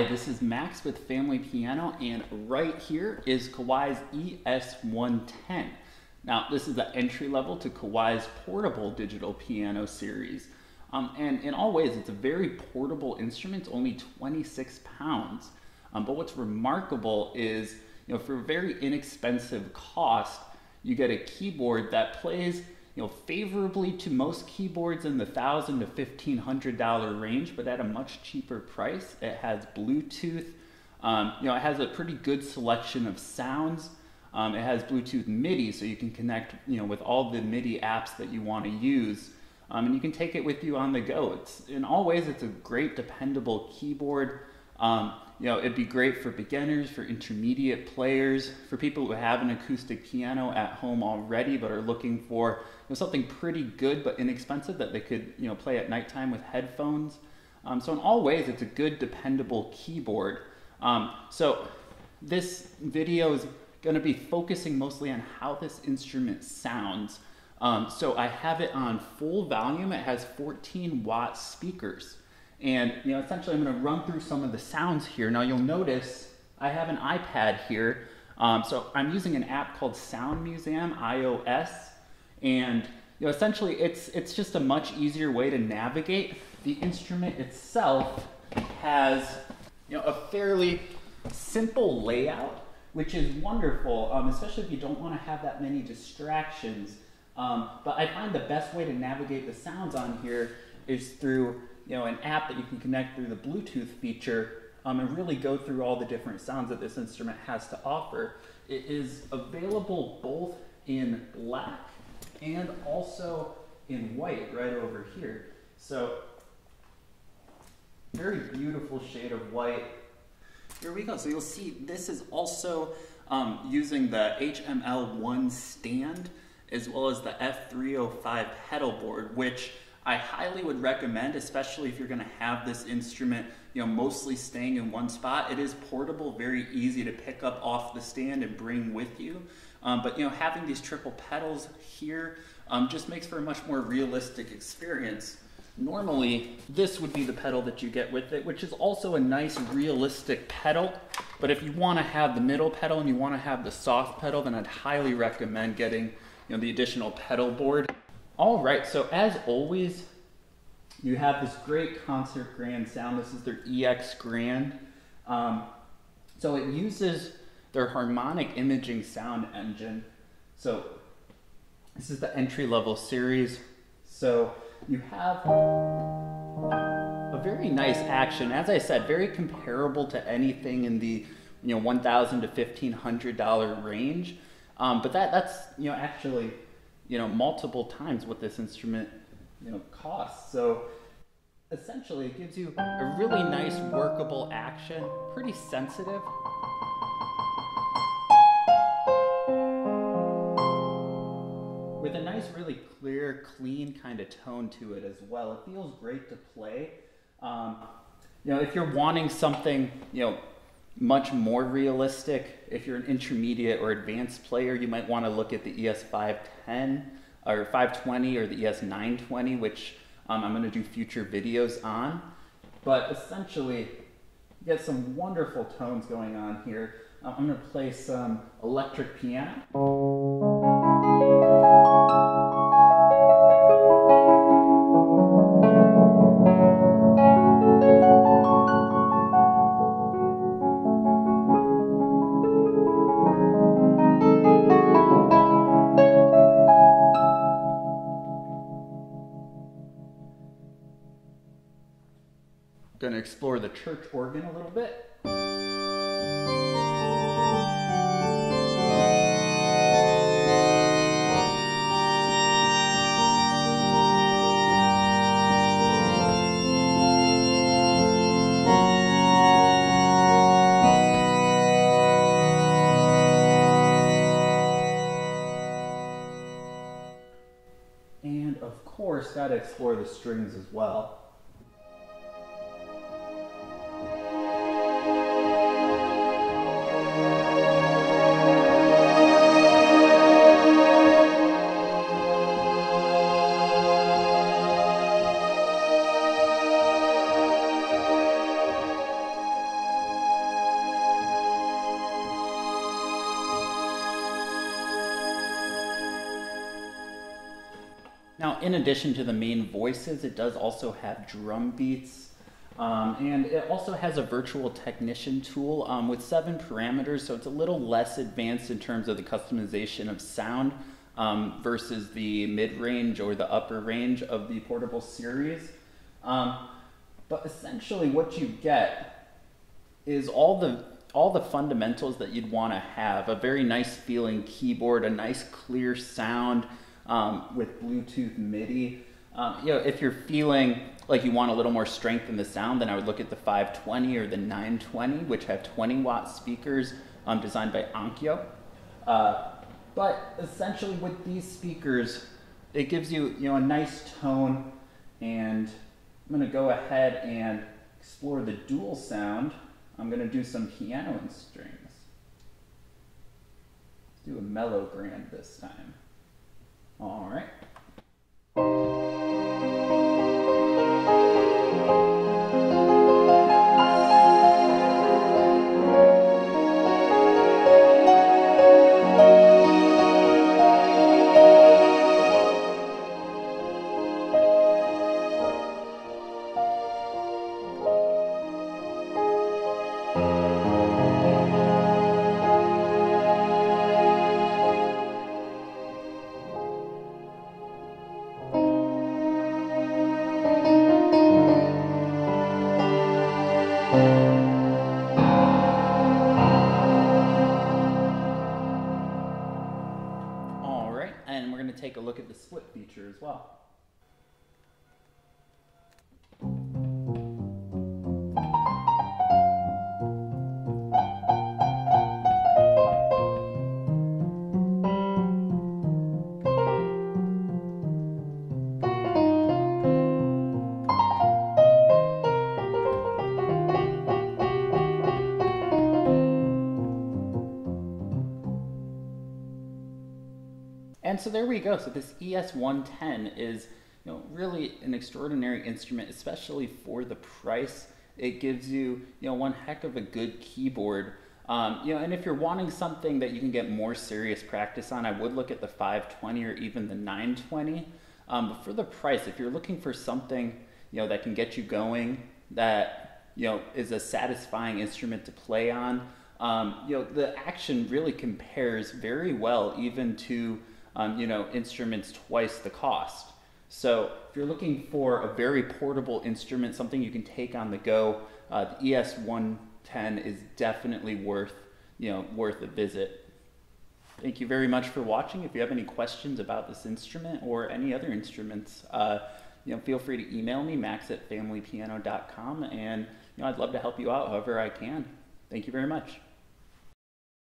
Hi, this is Max with Family Piano, and right here is Kawai's ES110. Now, this is the entry level to Kawai's portable digital piano series. And in all ways, it's a very portable instrument, only 26 pounds. But what's remarkable is, for a very inexpensive cost, you get a keyboard that plays favorably to most keyboards in the $1,000 to $1,500 range, but at a much cheaper price. It has Bluetooth. It has a pretty good selection of sounds. It has Bluetooth MIDI, so you can connect, with all the MIDI apps that you want to use, and you can take it with you on the go. In all ways, it's a great, dependable keyboard. It'd be great for beginners, for intermediate players, for people who have an acoustic piano at home already but are looking for something pretty good but inexpensive that they could play at nighttime with headphones. So in all ways, it's a good, dependable keyboard. So this video is going to be focusing mostly on how this instrument sounds. So I have it on full volume. It has 14-watt speakers. And essentially I'm going to run through some of the sounds here. Now you'll notice I have an iPad here. So I'm using an app called Sound Museum iOS. And essentially it's just a much easier way to navigate. The instrument itself has a fairly simple layout, which is wonderful, especially if you don't want to have that many distractions. But I find the best way to navigate the sounds on here is through an app that you can connect through the Bluetooth feature and really go through all the different sounds that this instrument has to offer. It is available both in black and also in white right over here. So very beautiful shade of white. Here we go. So you'll see this is also using the HML1 stand as well as the F305 pedal board, which I highly would recommend, especially if you're going to have this instrument, mostly staying in one spot. It is portable, very easy to pick up off the stand and bring with you. But having these triple pedals here just makes for a much more realistic experience. Normally, this would be the pedal that you get with it, which is also a nice, realistic pedal. But if you want to have the middle pedal and you want to have the soft pedal, then I'd highly recommend getting the additional pedal board. All right, so as always, you have this great Concert Grand sound. This is their EX Grand. So it uses their harmonic imaging sound engine. So this is the entry-level series. So you have a very nice action. As I said, very comparable to anything in the $1,000 to $1,500 range. But that's actually multiple times what this instrument costs. So essentially it gives you a really nice workable action, pretty sensitive. With a nice, really clear, clean kind of tone to it as well. It feels great to play. If you're wanting something, much more realistic, if you're an intermediate or advanced player, you might want to look at the ES510 or 520 or the ES920, which I'm going to do future videos on. But essentially, you get some wonderful tones going on here. I'm going to play some electric piano. Going to explore the church organ a little bit. And of course, got to explore the strings as well. Now, in addition to the main voices, it does also have drum beats. And it also has a virtual technician tool with 7 parameters, so it's a little less advanced in terms of the customization of sound versus the mid-range or the upper range of the portable series. But essentially what you get is all the fundamentals that you'd want to have. A very nice feeling keyboard, a nice clear sound with Bluetooth MIDI. If you're feeling like you want a little more strength in the sound, then I would look at the 520 or the 920, which have 20-watt speakers designed by Onkyo. But essentially with these speakers, it gives you, a nice tone, and I'm going to go ahead and explore the dual sound. I'm going to do some piano and strings. Let's do a mellow grand this time. All right. And we're going to take a look at the split feature as well. And so there we go. So this ES110 is, really an extraordinary instrument, especially for the price. It gives you, one heck of a good keyboard. And if you're wanting something that you can get more serious practice on, I would look at the 520 or even the 920. But for the price, if you're looking for something, that can get you going, that, is a satisfying instrument to play on, the action really compares very well even to instruments twice the cost. So if you're looking for a very portable instrument, something you can take on the go, the ES110 is definitely worth a visit. Thank you very much for watching. If you have any questions about this instrument or any other instruments, feel free to email me, max@familypiano.com, and I'd love to help you out however I can. Thank you very much.